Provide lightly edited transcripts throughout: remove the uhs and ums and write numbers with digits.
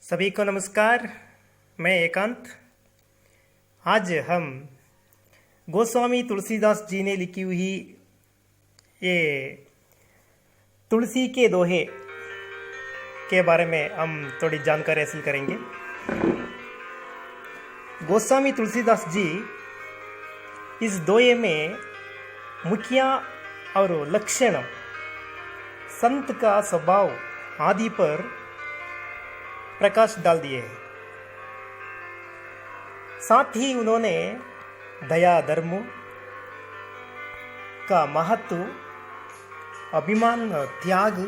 सभी को नमस्कार। मैं एकांत। आज हम गोस्वामी तुलसीदास जी ने लिखी हुई ये तुलसी के दोहे के बारे में हम थोड़ी जानकारी हासिल करेंगे। गोस्वामी तुलसीदास जी इस दोहे में मुखिया और लक्षण, संत का स्वभाव आदि पर प्रकाश डाल दिए हैं। साथ ही उन्होंने दया धर्म का महत्व, अभिमान त्याग,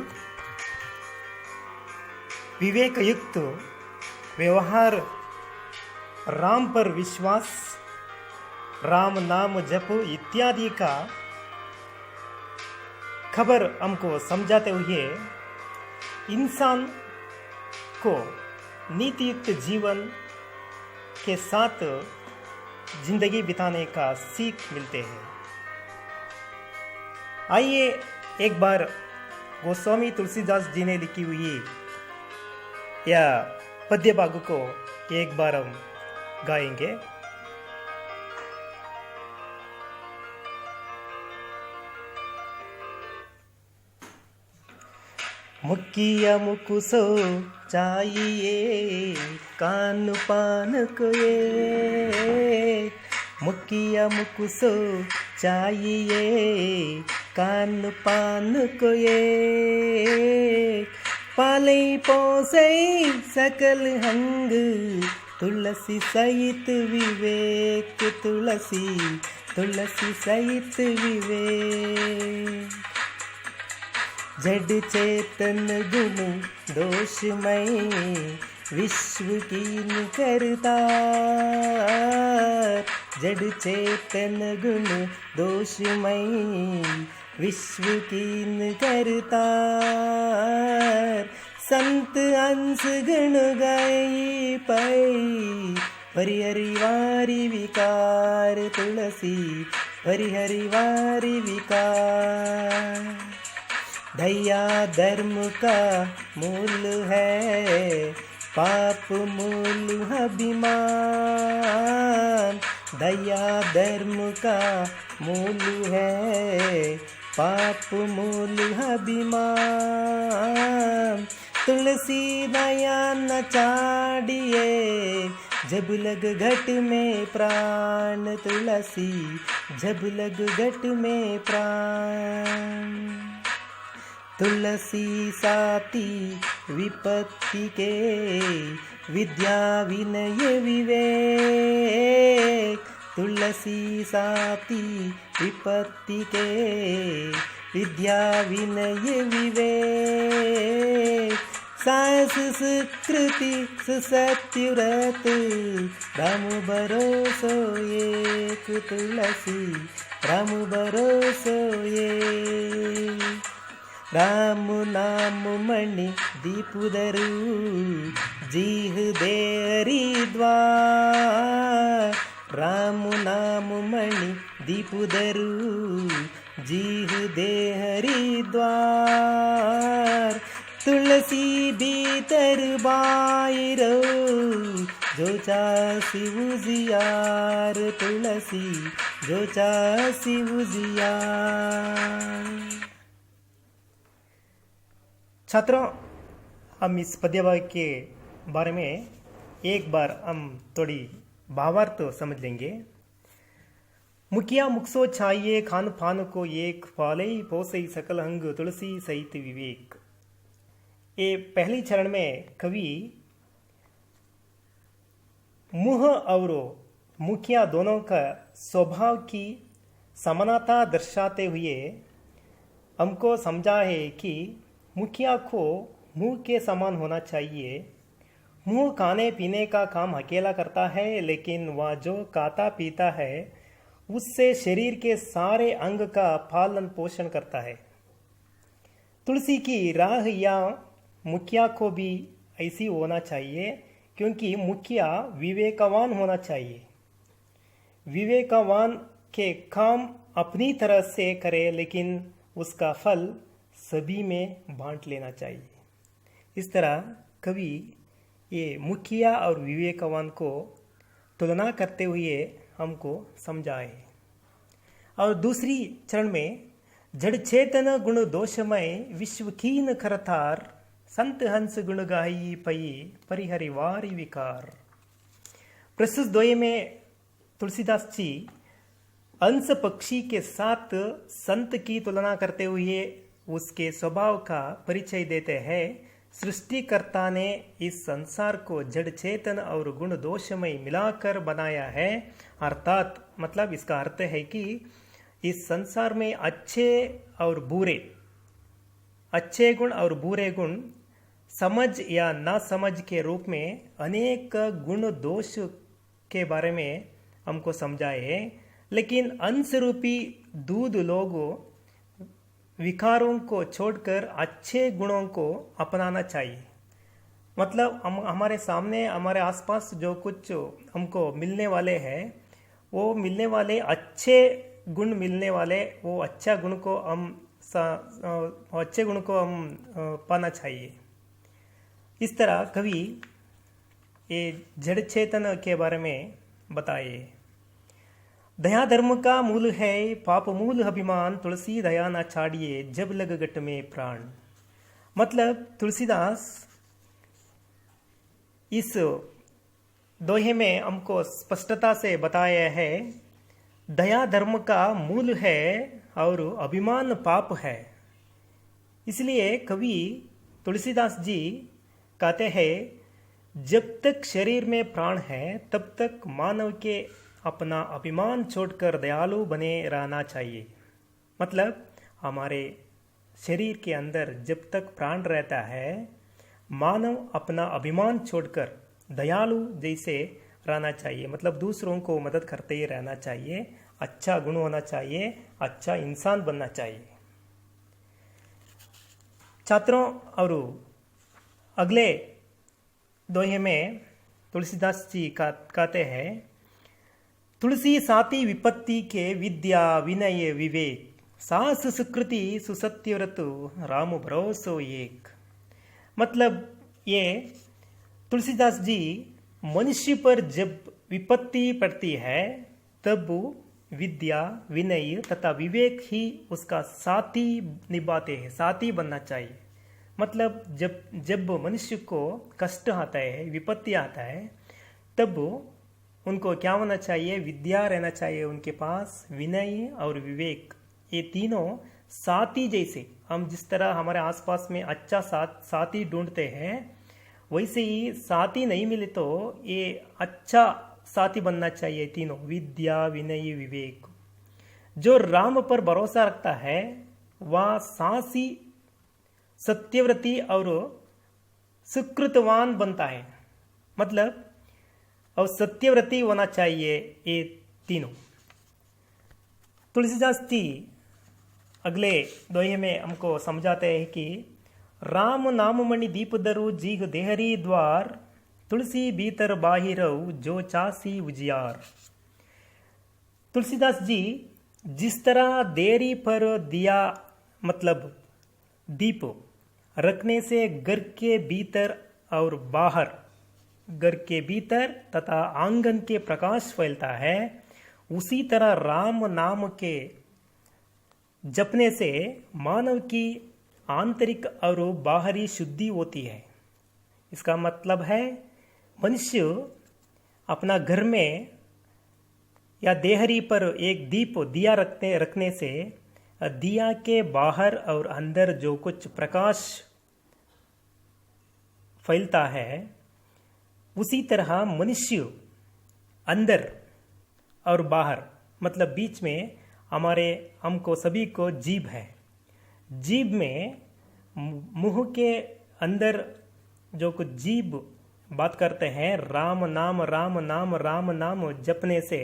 विवेक युक्त व्यवहार, राम पर विश्वास, राम नाम जप इत्यादि का खबर हमको समझाते हुए इंसान को नीतियुक्त जीवन के साथ जिंदगी बिताने का सीख मिलते हैं। आइए एक बार गोस्वामी तुलसीदास जी ने लिखी हुई या पद्य भाग को एक बार हम गाएंगे। मुखिया मुकुसो चाहिए कान पान को ये, मुखिया मुकुसो चाहिए कान पान को ये, पाले पोसे सकल हंग तुलसी सहित विवेक, तुलसी सहित विवेक, जड़ चेतन गुण दोषमय विश्व कीन करता, जड़ चेतन गुण दोषमय विश्व कीन करता, संत अंश गण गई पै परिहरिवारी विकार, तुलसी परिहरिवारी विकार, दया धर्म का मूल है पाप मूल अभिमान, दया धर्म का मूल है पाप मूल अभिमान, तुलसी दया न चाड़िए जब लग घट में प्राण, तुलसी जब लग घट में प्राण, तुलसी साथी विपत्ति के विद्या विनय विवेक, तुलसी साथी विपत्ति के विद्या विनय विवेक, साहस सुकृति सुसत्युरत राम भरोसो एक, तुलसी राम भरोसो एक, राम नाम मणि दीपुदरु जीह दे हरिद्वार, राम नाम मणि दीपुदरु जीह दे हरिद्वार, तुलसी भीतर बाहिरो जो चासी उजियार, तुलसी जो चासी उजियार। छात्रों, हम इस पद्य भाग के बारे में एक बार हम थोड़ी भावार्थ समझ लेंगे। मुखिया मुक्सो चाहिए खान पान को एक, पाले पोसे सकल अंग तुलसी सहित विवेक। ये पहली चरण में कवि मुह और मुखिया दोनों का स्वभाव की समानता दर्शाते हुए हमको समझा है कि मुखिया को मुंह के समान होना चाहिए। मुंह खाने पीने का काम अकेला करता है, लेकिन वह जो खाता पीता है उससे शरीर के सारे अंग का पालन पोषण करता है। तुलसी की राह या मुखिया को भी ऐसी होना चाहिए, क्योंकि मुखिया विवेकवान होना चाहिए। विवेकवान के काम अपनी तरह से करे, लेकिन उसका फल सभी में बांट लेना चाहिए। इस तरह कवि ये मुखिया और विवेकवान को तुलना करते हुए हमको समझाए। और दूसरी चरण में जड़ चेतन गुण दोषमय विश्व कीन खरतार संत हंस गुण गाई पई परिहरिवारी विकार। प्रस्तुत दोहे में तुलसीदास जी अंश पक्षी के साथ संत की तुलना करते हुए उसके स्वभाव का परिचय देते हैं। सृष्टिकर्ता ने इस संसार को जड़ चेतन और गुण दोषमय मिलाकर बनाया है। अर्थात मतलब इसका अर्थ है कि इस संसार में अच्छे गुण और बुरे गुण समझ या ना समझ के रूप में अनेक गुण दोष के बारे में हमको समझाए। लेकिन अंश रूपी दूध लोगों विकारों को छोड़कर अच्छे गुणों को अपनाना चाहिए। मतलब हमारे सामने हमारे आसपास जो कुछ हमको मिलने वाले हैं वो मिलने वाले अच्छे गुण मिलने वाले वो अच्छे गुण को हम पाना चाहिए। इस तरह कवि ये जड़ चेतन के बारे में बताए। दया धर्म का मूल है पाप मूल अभिमान तुलसी दया ना छाड़िए जब लग गट में प्राण। मतलब तुलसीदास इस दोहे में हमको स्पष्टता से बताया है दया धर्म का मूल है और अभिमान पाप है। इसलिए कवि तुलसीदास जी कहते हैं जब तक शरीर में प्राण है तब तक मानव के अपना अभिमान छोड़कर दयालु बने रहना चाहिए। मतलब हमारे शरीर के अंदर जब तक प्राण रहता है मानव अपना अभिमान छोड़कर दयालु जैसे रहना चाहिए। मतलब दूसरों को मदद करते ही रहना चाहिए, अच्छा गुण होना चाहिए, अच्छा इंसान बनना चाहिए। छात्रों और अगले दोहे में तुलसीदास जी कहते हैं तुलसी साती विपत्ति के विद्या विनय विवेक सास सुकृति सुसत्यव्रत राम भरोसो एक। मतलब ये तुलसीदास जी मनुष्य पर जब विपत्ति पड़ती है तब विद्या विनय तथा विवेक ही उसका साथी निभाते हैं, साथी बनना चाहिए। मतलब जब मनुष्य को कष्ट आता है विपत्ति आता है तब उनको क्या होना चाहिए, विद्या रहना चाहिए उनके पास, विनय और विवेक ये तीनों साथी जैसे। हम जिस तरह हमारे आसपास में अच्छा साथी ढूंढते हैं वैसे ही साथी नहीं मिले तो ये अच्छा साथी बनना चाहिए तीनों, विद्या विनय विवेक। जो राम पर भरोसा रखता है वह साहसी सत्यव्रती और सुकृतवान बनता है। मतलब और सत्यव्रती होना चाहिए ये तीनों। तुलसीदास जी अगले दोहे में हमको समझाते हैं कि राम नाम मणि दीप दरु जीग देहरी द्वार तुलसी भीतर बाहिरऊ जो चासी उजियार। तुलसीदास जी जिस तरह देरी पर दिया मतलब दीप रखने से घर के भीतर और बाहर, घर के भीतर तथा आंगन के प्रकाश फैलता है, उसी तरह राम नाम के जपने से मानव की आंतरिक और बाहरी शुद्धि होती है। इसका मतलब है मनुष्य अपना घर में या देहरी पर एक दीप दिया रखने से दिया के बाहर और अंदर जो कुछ प्रकाश फैलता है उसी तरह मनुष्य अंदर और बाहर मतलब बीच में हमको सभी को जीभ है। जीभ में मुंह के अंदर जो कुछ जीभ बात करते हैं राम नाम राम नाम राम नाम जपने से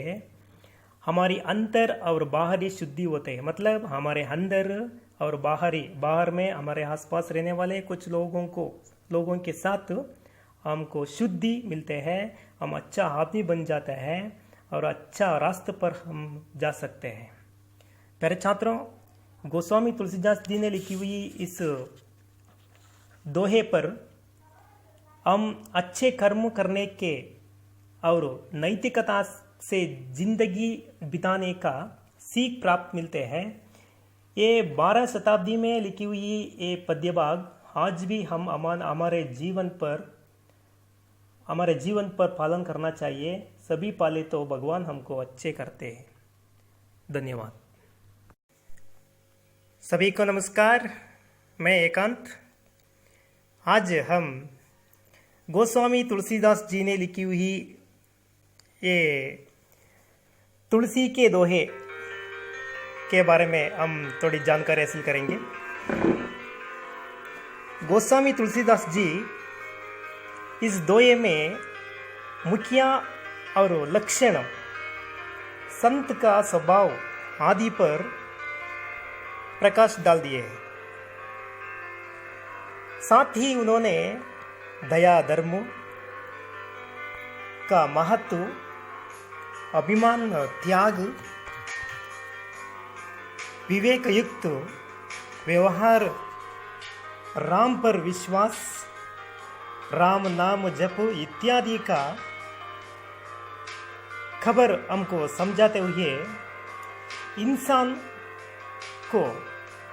हमारी अंतर और बाहरी शुद्धि होते हैं। मतलब हमारे अंदर और बाहर में हमारे आसपास रहने वाले कुछ लोगों के साथ हमको शुद्धि मिलते हैं, हम अच्छा आदमी बन जाते हैं और अच्छा रास्ते पर हम जा सकते हैं। प्यारे छात्रों, गोस्वामी तुलसीदास जी ने लिखी हुई इस दोहे पर हम अच्छे कर्म करने के और नैतिकता से जिंदगी बिताने का सीख प्राप्त मिलते हैं। ये 12 शताब्दी में लिखी हुई ये पद्य भाग आज भी हम हमारे जीवन पर पालन करना चाहिए। सभी पाले तो भगवान हमको अच्छे करते हैं। धन्यवाद। सभी को नमस्कार, मैं एकांत। आज हम गोस्वामी तुलसीदास जी ने लिखी हुई ये तुलसी के दोहे के बारे में हम थोड़ी जानकारी हासिल करेंगे। गोस्वामी तुलसीदास जी इस दोहे में मुखिया और लक्षण, संत का स्वभाव आदि पर प्रकाश डाल दिए हैं। साथ ही उन्होंने दया धर्म का महत्व, अभिमान त्याग, विवेक युक्त व्यवहार, राम पर विश्वास, राम नाम जप इत्यादि का खबर हमको समझाते हुए इंसान को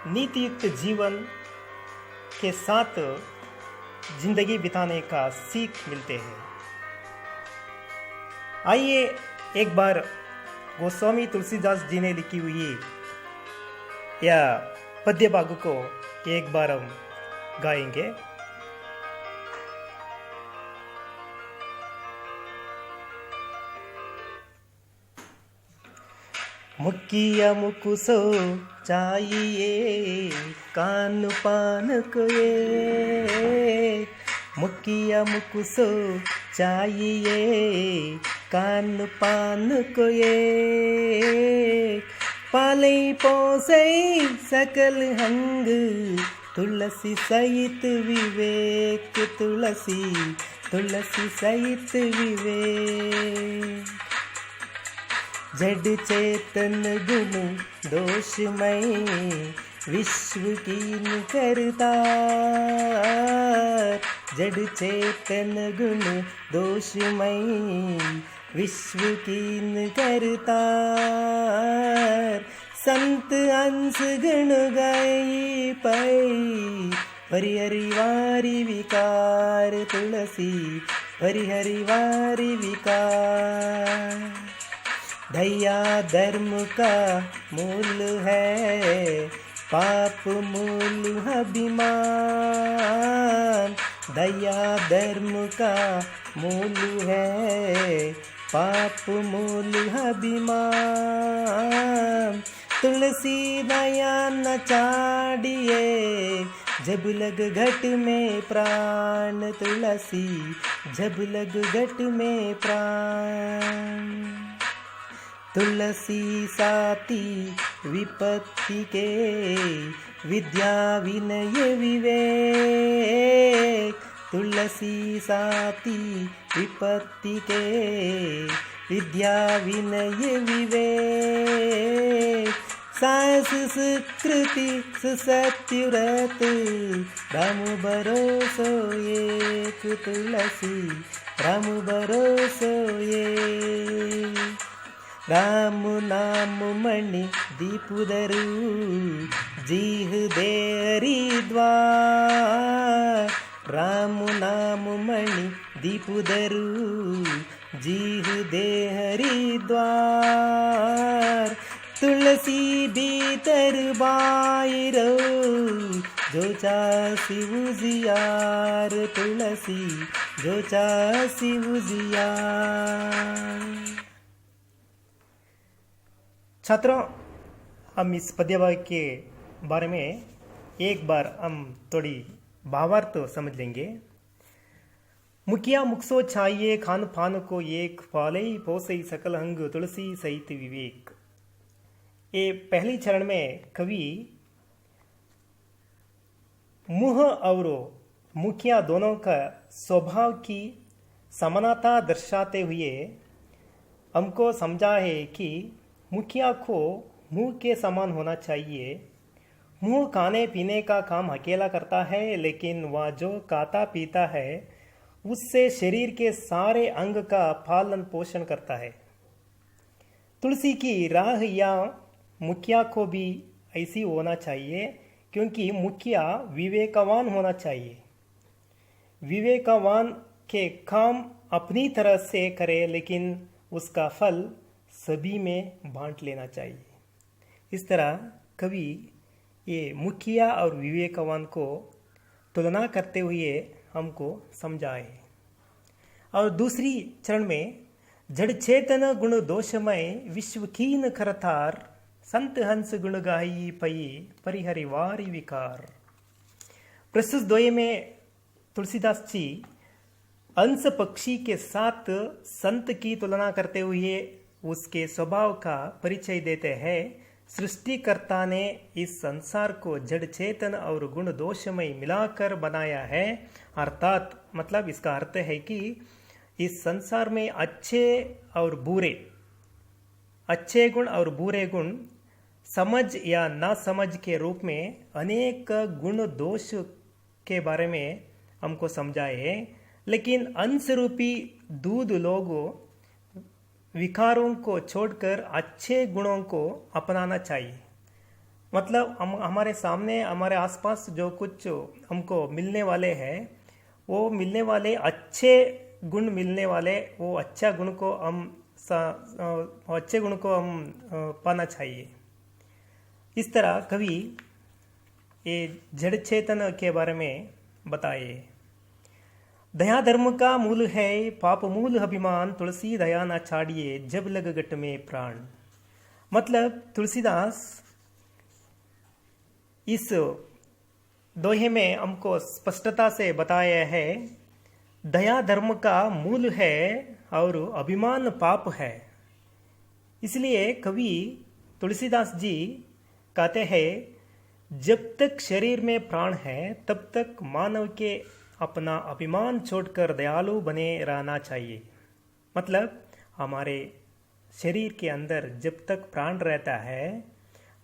नीतियुक्त जीवन के साथ जिंदगी बिताने का सीख मिलते हैं। आइए एक बार गोस्वामी तुलसीदास जी ने लिखी हुई या पद्य भाग को एक बार हम गाएंगे। मुखिया मुकुसो चाहिए कान पान को ये, मुखिया मुकुसो चाहिए कान पान को ये, पाले पोसे सकल हंग तुलसी सहित विवेक, तुलसी सहित विवेक, जड़ चेतन गुण दोषमय विश्व कीन करता, जड़ चेतन गुण दोषमय विश्व कीन करता, संत अंश गण गई पै परिहरिवारी विकार, तुलसी परिहरिवारी विकार, दया धर्म का मूल है पाप मूल अभिमान, दया धर्म का मूल है पाप मूल अभिमान, तुलसी दया न चाड़िए जब लग घट में प्राण, तुलसी जब लग घट में प्राण, तुलसी साथी विपत्ति के विद्या विनय विवेक, तुलसी साथी विपत्ति के विद्या विनय विवेक, सास सुकृति सुसत्युरत राम भरोसो एक, तुलसी राम भरोसो एक, राम नाम मणि दीपुदरु जीह दे हरिद्वार, राम नाम मणि दीपुदरु जीह दे हरिद्वार, तुलसी भीतर बाहिरो जो चासी उजियार, तुलसी जो चासी उजियार। छात्रों, हम इस पद्यभाग के बारे में एक बार हम थोड़ी भावार्थ समझ लेंगे। मुखिया मुखसो चाहिए खान पान को एक, पाले पोसे सकल अंग तुलसी सहित विवेक। ये पहली चरण में कवि मुह और मुखिया दोनों का स्वभाव की समानता दर्शाते हुए हमको समझा है कि मुखिया को मुंह के समान होना चाहिए। मुंह खाने पीने का काम अकेला करता है, लेकिन वह जो खाता पीता है उससे शरीर के सारे अंग का पालन पोषण करता है। तुलसी की राह या मुखिया को भी ऐसी होना चाहिए, क्योंकि मुखिया विवेकवान होना चाहिए। विवेकवान के काम अपनी तरह से करे, लेकिन उसका फल सभी में बांट लेना चाहिए। इस तरह कवि ये मुखिया और विवेकवान को तुलना करते हुए हमको समझाए। और दूसरी चरण में जड़ चेतन गुण दोषमय विश्व कीन करतार संत हंस गुण गाई पई परिहरि वारी विकार। प्रस्तुत द्वय में तुलसीदास जी अंश पक्षी के साथ संत की तुलना करते हुए उसके स्वभाव का परिचय देते हैं। सृष्टिकर्ता ने इस संसार को जड़ चेतन और गुण दोषमय मिलाकर बनाया है। अर्थात मतलब इसका अर्थ है कि इस संसार में अच्छे गुण और बुरे गुण समझ या ना समझ के रूप में अनेक गुण दोष के बारे में हमको समझाए। लेकिन अंश रूपी दूध लोगों विकारों को छोड़कर अच्छे गुणों को अपनाना चाहिए। मतलब हमारे सामने हमारे आसपास जो कुछ हमको मिलने वाले हैं, वो मिलने वाले अच्छे गुण मिलने वाले, वो अच्छे गुण को हम पाना चाहिए। इस तरह कवि ये जड़ चेतन के बारे में बताए। दया धर्म का मूल है पाप मूल अभिमान, तुलसी दया ना छाड़िए जब लग गट में प्राण। मतलब तुलसीदास इस दोहे में हमको स्पष्टता से बताया है, दया धर्म का मूल है और अभिमान पाप है। इसलिए कवि तुलसीदास जी कहते हैं जब तक शरीर में प्राण है तब तक मानव के अपना अभिमान छोड़कर दयालु बने रहना चाहिए। मतलब हमारे शरीर के अंदर जब तक प्राण रहता है,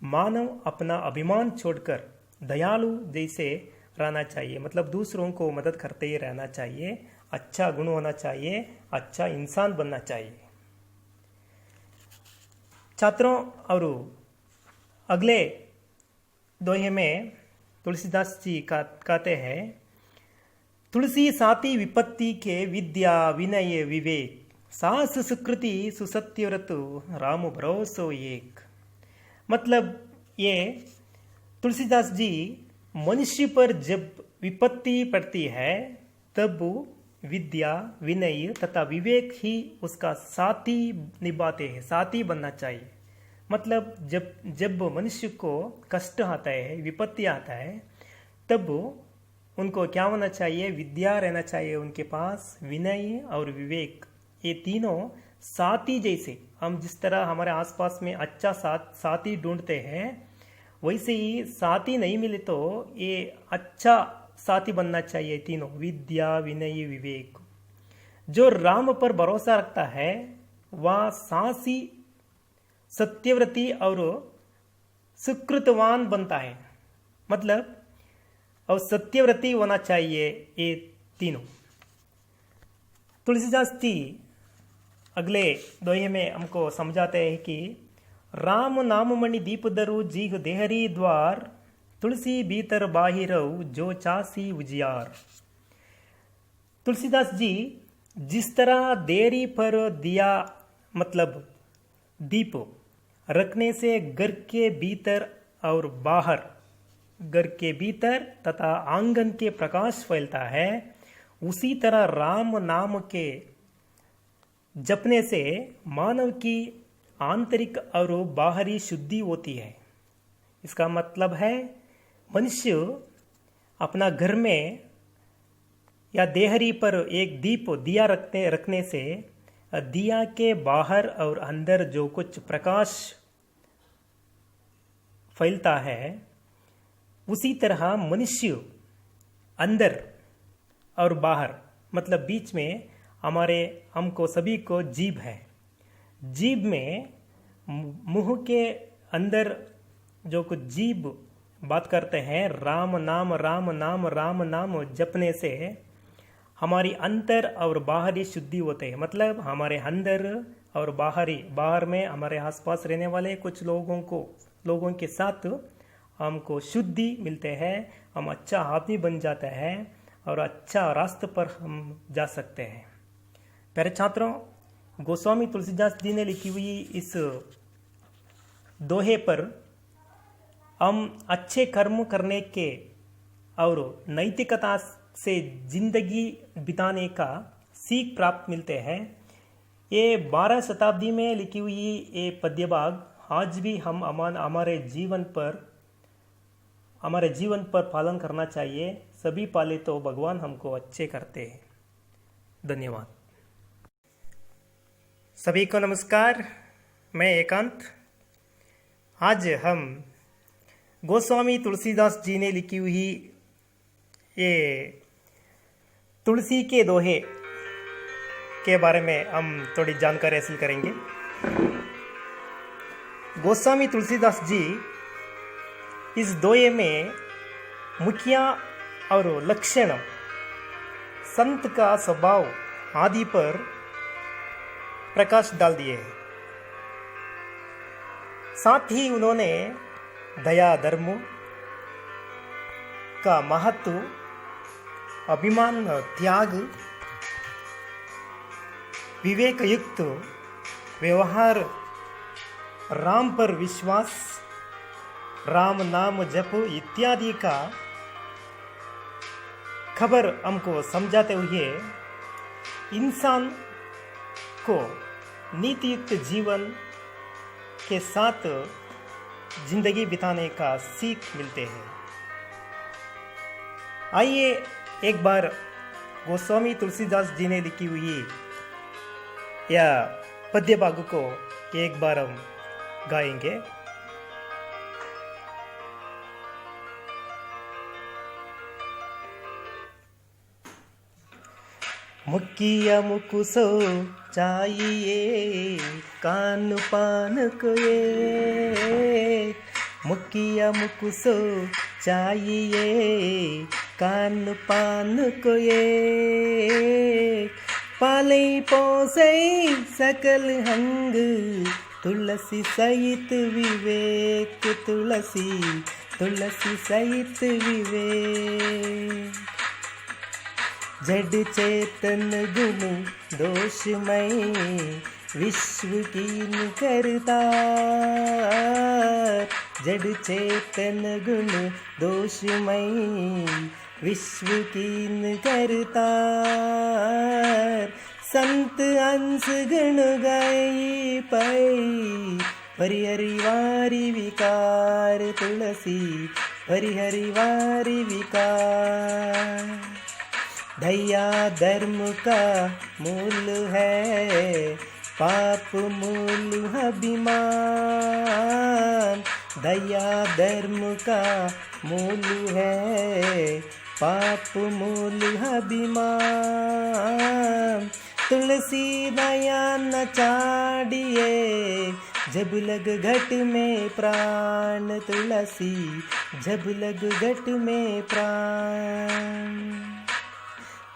मानव अपना अभिमान छोड़कर दयालु जैसे रहना चाहिए। मतलब दूसरों को मदद करते ही रहना चाहिए, अच्छा गुण होना चाहिए, अच्छा इंसान बनना चाहिए। छात्रों, और अगले दोहे में तुलसीदास जी कहते हैं, तुलसी साती विपत्ति के विद्या विनय विवेक, सास सुकृति सुसत्यव्रत राम भरोसो एक। मतलब ये तुलसीदास जी मनुष्य पर जब विपत्ति पड़ती है तब विद्या विनय तथा विवेक ही उसका साथी निभाते हैं, साथी बनना चाहिए। मतलब जब मनुष्य को कष्ट आता है, विपत्ति आता है, तब उनको क्या होना चाहिए? विद्या रहना चाहिए उनके पास, विनय और विवेक, ये तीनों साथी जैसे। हम जिस तरह हमारे आसपास में अच्छा साथी ढूंढते हैं, वैसे ही साथी नहीं मिले तो ये अच्छा साथी बनना चाहिए तीनों, विद्या विनय विवेक। जो राम पर भरोसा रखता है वह साहसी सत्यव्रती और सुकृतवान बनता है। मतलब और सत्यव्रती होना चाहिए ये तीनों। तुलसीदास जी अगले दोहे में हमको समझाते हैं कि राम नाम मणि दीप दरु जीह देहरी द्वार, तुलसी भीतर बाहिरऊ जो चासी उजियार। तुलसीदास जी जिस तरह देरी पर दिया मतलब दीप रखने से घर के भीतर और बाहर, घर के भीतर तथा आंगन के प्रकाश फैलता है, उसी तरह राम नाम के जपने से मानव की आंतरिक और बाहरी शुद्धि होती है। इसका मतलब है मनुष्य अपना घर में या देहरी पर एक दीप दिया रखने से दिया के बाहर और अंदर जो कुछ प्रकाश फैलता है, उसी तरह मनुष्य अंदर और बाहर मतलब बीच में हमको सभी को जीभ है। जीभ में मुंह के अंदर जो कुछ जीभ बात करते हैं, राम नाम राम नाम राम नाम जपने से हमारी अंतर और बाहरी शुद्धि होते हैं, मतलब हमारे अंदर और बाहर में हमारे आसपास रहने वाले कुछ लोगों के साथ हमको शुद्धि मिलते हैं, हम अच्छा आदमी बन जाते हैं और अच्छा रास्ते पर हम जा सकते हैं। प्यारे छात्रों, गोस्वामी तुलसीदास जी ने लिखी हुई इस दोहे पर हम अच्छे कर्म करने के और नैतिकता से जिंदगी बिताने का सीख प्राप्त मिलते हैं। ये 12 शताब्दी में लिखी हुई ये पद्य भाग आज भी हम हमारे जीवन पर पालन करना चाहिए। सभी पाले तो भगवान हमको अच्छे करते हैं। धन्यवाद। सभी को नमस्कार, मैं एकांत। आज हम गोस्वामी तुलसीदास जी ने लिखी हुई ये तुलसी के दोहे के बारे में हम थोड़ी जानकारी हासिल करेंगे। गोस्वामी तुलसीदास जी इस दोहे में मुखिया और लक्षण, संत का स्वभाव आदि पर प्रकाश डाल दिए हैं। साथ ही उन्होंने दया धर्म का महत्व, अभिमान त्याग, विवेक युक्त व्यवहार, राम पर विश्वास, राम नाम जप इत्यादि का खबर हमको समझाते हुए इंसान को नीतियुक्त जीवन के साथ जिंदगी बिताने का सीख मिलते हैं। आइए एक बार गोस्वामी तुलसीदास जी ने लिखी हुई या पद्य भाग को एक बार हम गाएंगे। मुखिया मुकुसो चाहिए कान पान को ये, मुखिया मुकुसो चाहिए कान पान को ये, पाले पोसे सकल हंग तुलसी सहित विवेक, तुलसी सहित विवेक, जड़ चेतन गुण दोषमय विश्व कीन करता, जड़ चेतन गुण दोषमय विश्व कीन करता, संत अंश गण गाई पाई परिहरिवारी विकार, तुलसी परिहरिवारी विकार, दया धर्म का मूल है पाप मूल अभिमान, दया धर्म का मूल है पाप मूल अभिमान, तुलसी दया न चाड़िए जब लग घट में प्राण, तुलसी जब लग घट में प्राण,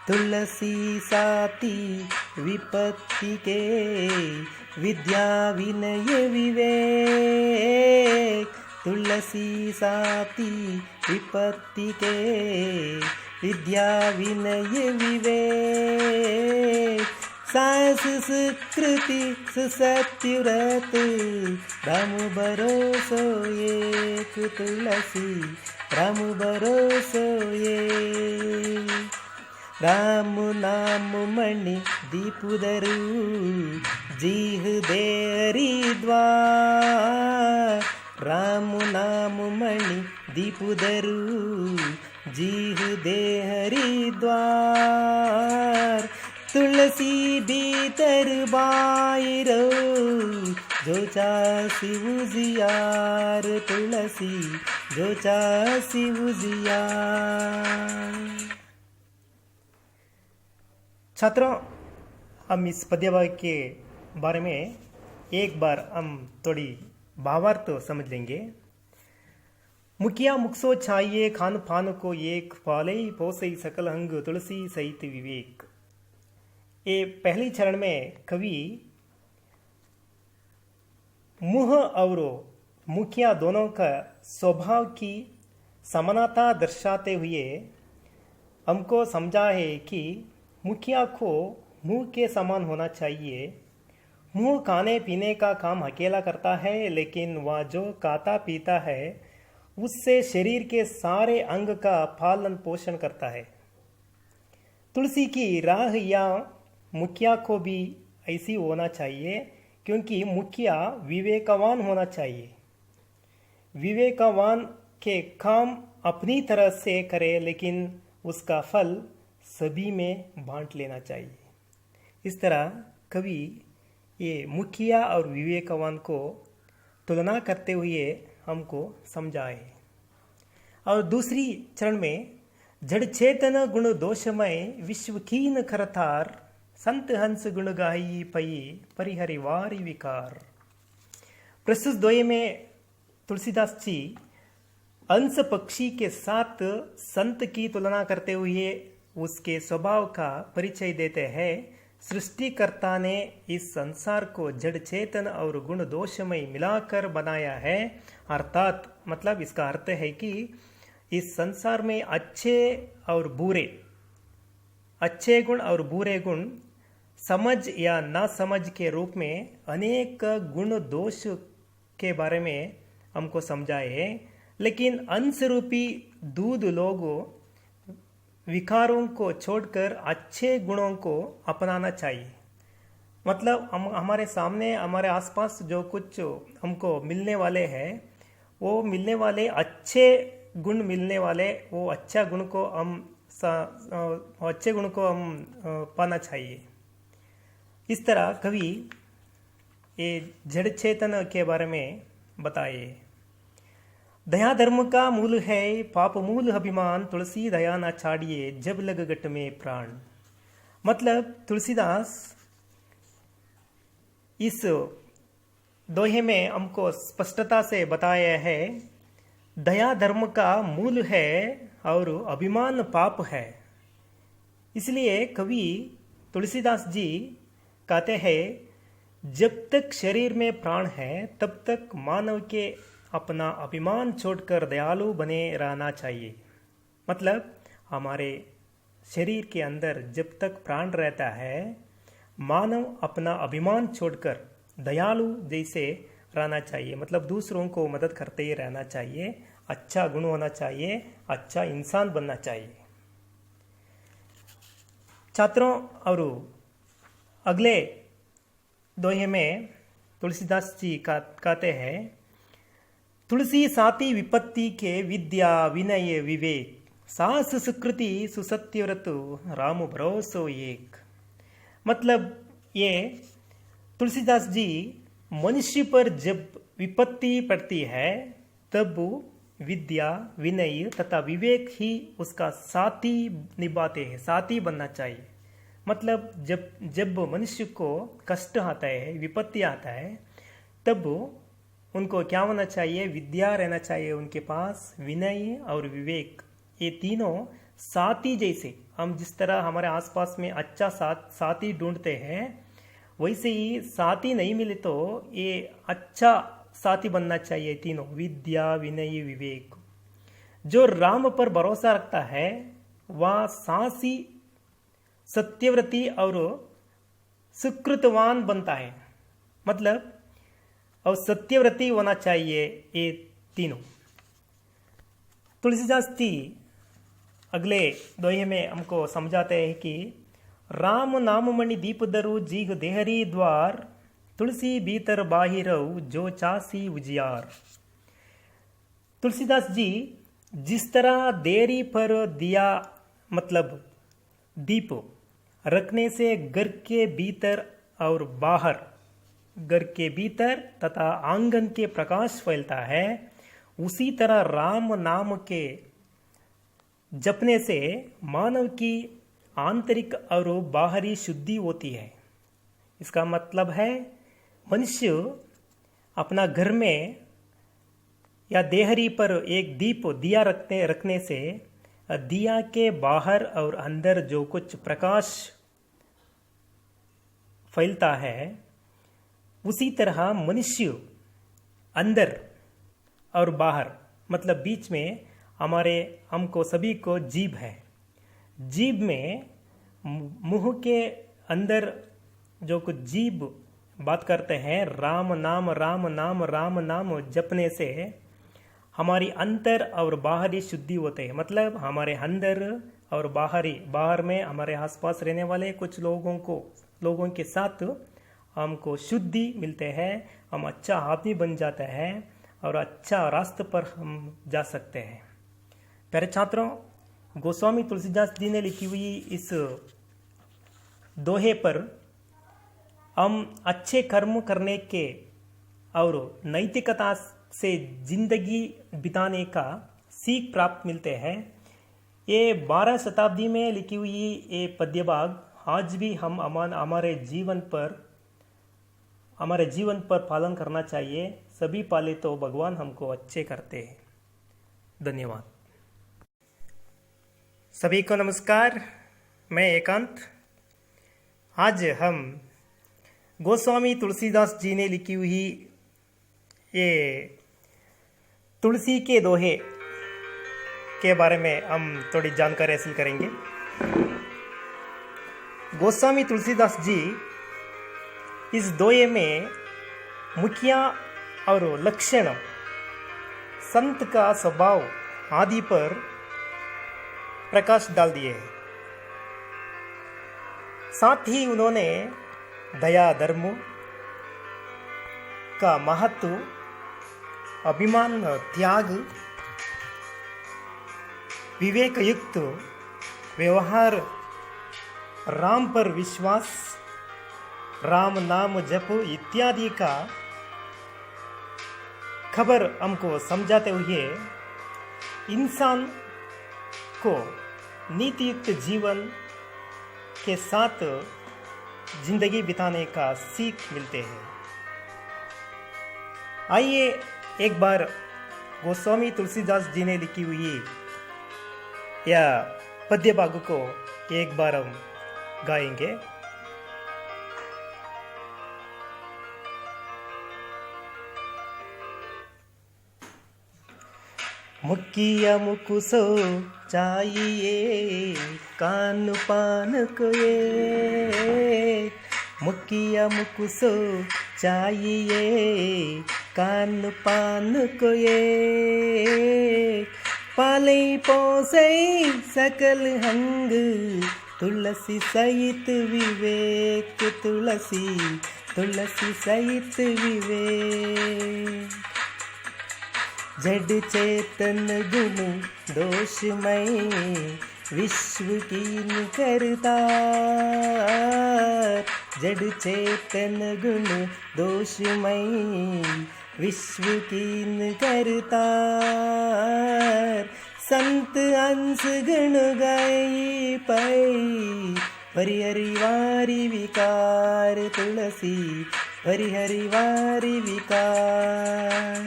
तुलसी साथी विपत्ति के विद्या विनय विवेक, तुलसी साथी विपत्ति के विद्या विनय विवेक, सास सुकृति सुसत्युरत राम भरोसो एक, तुलसी राम भरोसो एक, राम नाम मणि दीपुदरु जीह दे हरिद्वार, राम नाम मणि दीपुदरु जीह दे हरिद्वार, तुलसी भीतर बाहिरो जो चासी उजियार, तुलसी जो चासी उजियार। छात्रों, हम इस पद्यभाग के बारे में एक बार हम थोड़ी भावार्थ समझ लेंगे। मुखिया मुखसो छाइए खान फान को एक फाले पोसई सकल हंग तुलसी सहित विवेक। ये पहली चरण में कवि मुह और मुखिया दोनों का स्वभाव की समानता दर्शाते हुए हमको समझा है कि मुखिया को मुंह के समान होना चाहिए। मुंह खाने पीने का काम अकेला करता है, लेकिन वह जो खाता पीता है उससे शरीर के सारे अंग का पालन पोषण करता है। तुलसी की राह या मुखिया को भी ऐसी होना चाहिए, क्योंकि मुखिया विवेकवान होना चाहिए। विवेकवान के काम अपनी तरह से करे, लेकिन उसका फल सभी में बांट लेना चाहिए। इस तरह कवि ये मुखिया और विवेकवान को तुलना करते हुए हमको समझाए। और दूसरी चरण में जड़ चेतन गुण दोषमय विश्व कीन करतार संत हंस गुण गाई पई परिहरिवारी विकार। प्रस्तुत द्वय में तुलसीदास जी अंश पक्षी के साथ संत की तुलना करते हुए उसके स्वभाव का परिचय देते हैं। सृष्टिकर्ता ने इस संसार को जड़ चेतन और गुण दोषमय मिलाकर बनाया है। अर्थात मतलब इसका अर्थ है कि इस संसार में अच्छे गुण और बुरे गुण समझ या ना समझ के रूप में अनेक गुण दोष के बारे में हमको समझाए है। लेकिन अंश रूपी दूध लोग विकारों को छोड़कर अच्छे गुणों को अपनाना चाहिए। मतलब हमारे सामने हमारे आसपास जो कुछ हमको मिलने वाले हैं, वो मिलने वाले अच्छे गुण मिलने वाले, वो अच्छे गुण को हम पाना चाहिए। इस तरह कवि ये जड़ चेतन के बारे में बताए। दया धर्म का मूल है पाप मूल अभिमान, तुलसी दया ना छाड़िए जब लग गट में प्राण। मतलब तुलसीदास इस दोहे में हमको स्पष्टता से बताया है दया धर्म का मूल है और अभिमान पाप है। इसलिए कवि तुलसीदास जी कहते हैं जब तक शरीर में प्राण है तब तक मानव के अपना अभिमान छोड़कर दयालु बने रहना चाहिए। मतलब हमारे शरीर के अंदर जब तक प्राण रहता है, मानव अपना अभिमान छोड़कर दयालु जैसे रहना चाहिए। मतलब दूसरों को मदद करते ही रहना चाहिए, अच्छा गुण होना चाहिए, अच्छा इंसान बनना चाहिए। छात्रों, और अगले दोहे में तुलसीदास जी कहते हैं तुलसी साती विपत्ति के विद्या विनय विवेक, सास सुकृति सुसत्यव्रत राम भरोसो एक। मतलब ये तुलसीदास जी मनुष्य पर जब विपत्ति पड़ती है तब विद्या विनय तथा विवेक ही उसका साथी निभाते हैं, साथी बनना चाहिए। मतलब जब मनुष्य को कष्ट आता है, विपत्ति आता है, तब उनको क्या होना चाहिए? विद्या रहना चाहिए उनके पास, विनय और विवेक, ये तीनों साथी जैसे। हम जिस तरह हमारे आसपास में अच्छा साथी ढूंढते हैं, वैसे ही साथी नहीं मिले तो ये अच्छा साथी बनना चाहिए तीनों, विद्या विनय विवेक। जो राम पर भरोसा रखता है वह साहसी सत्यव्रती और सुकृतवान बनता है। मतलब और सत्यव्रती होना चाहिए ये तीनों। तुलसीदास जी अगले दोहे में हमको समझाते हैं कि राम नाम मणि दीप दरु जीह देहरी द्वार, तुलसी भीतर बाहिरऊ जो चासी उजियार। तुलसीदास जी जिस तरह देरी पर दिया मतलब दीप रखने से घर के भीतर और बाहर, घर के भीतर तथा आंगन के प्रकाश फैलता है, उसी तरह राम नाम के जपने से मानव की आंतरिक और बाहरी शुद्धि होती है। इसका मतलब है मनुष्य अपना घर में या देहरी पर एक दिया रखने से दिया के बाहर और अंदर जो कुछ प्रकाश फैलता है, उसी तरह मनुष्य अंदर और बाहर, मतलब बीच में हमको सभी को जीभ है। जीभ में मुंह के अंदर जो कुछ जीभ बात करते हैं, राम नाम राम नाम राम नाम जपने से हमारी अंतर और बाहरी शुद्धि होते हैं। मतलब हमारे अंदर और बाहर में हमारे आसपास रहने वाले कुछ लोगों के साथ हमको शुद्धि मिलते हैं, हम अच्छा आदमी बन जाते हैं और अच्छा रास्ते पर हम जा सकते हैं। प्यारे छात्रों, गोस्वामी तुलसीदास जी ने लिखी हुई इस दोहे पर हम अच्छे कर्म करने के और नैतिकता से जिंदगी बिताने का सीख प्राप्त मिलते हैं। ये 12 शताब्दी में लिखी हुई ये पद्य भाग आज भी हम हमारे जीवन पर पालन करना चाहिए। सभी पाले तो भगवान हमको अच्छे करते हैं। धन्यवाद। सभी को नमस्कार, मैं एकांत। आज हम गोस्वामी तुलसीदास जी ने लिखी हुई ये तुलसी के दोहे के बारे में हम थोड़ी जानकारी हासिल करेंगे। गोस्वामी तुलसीदास जी इस दोहे में मुखिया और लक्षण, संत का स्वभाव आदि पर प्रकाश डाल दिए हैं। साथ ही उन्होंने दया धर्म का महत्व, अभिमान त्याग, विवेक युक्त व्यवहार, राम पर विश्वास, राम नाम जप इत्यादि का खबर हमको समझाते हुए इंसान को नीतियुक्त जीवन के साथ जिंदगी बिताने का सीख मिलते हैं। आइए एक बार गोस्वामी तुलसीदास जी ने लिखी हुई या पद्य भाग को एक बार हम गाएंगे। मुखिया मुकुसो चाहिए कान पान को ये, मुखिया मुकुसो चाहिए कान पान को ये, पाले पोसे सकल हंग तुलसी सहित विवेक, तुलसी सहित विवेक, जड़ चेतन गुण दोषमय विश्व कीन करता, जड़ चेतन गुण दोषमय विश्व कीन करता, संत अंश गण गाई पाई परिहरिवारी विकार, तुलसी परिहरिवारी विकार,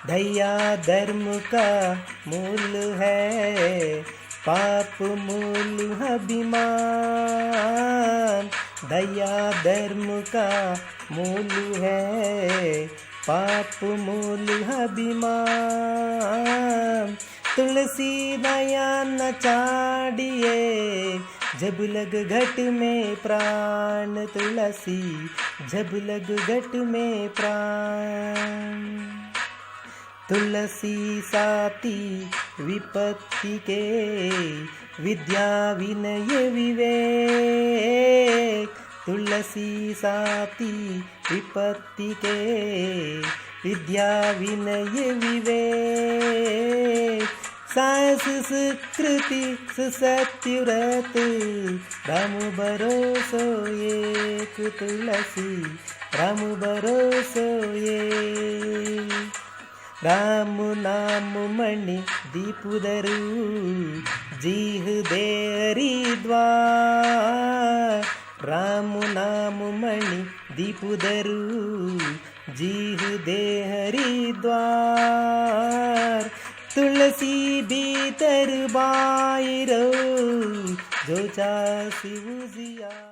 दया धर्म का मूल है पाप मूल अभिमान, दया धर्म का मूल है पाप मूल अभिमान, तुलसी दया न चाड़िए जब लग घट में प्राण, तुलसी जब लग घट में प्राण, तुलसी साथी विपत्ति के विद्या विनय विवेक, तुलसी साथी विपत्ति के विद्या विनय विवेक, सास सुकृति सुसत्य व्रत राम भरोसो एक, तुलसी राम भरोसो एक, राम नाम मणि दीपुदरु जीह देरी द्वार, राम नाम नाम मणि दीपुदरु जीह दे हरिद्वार तुलसी भीतर बाहिरो जो चासी उजिया।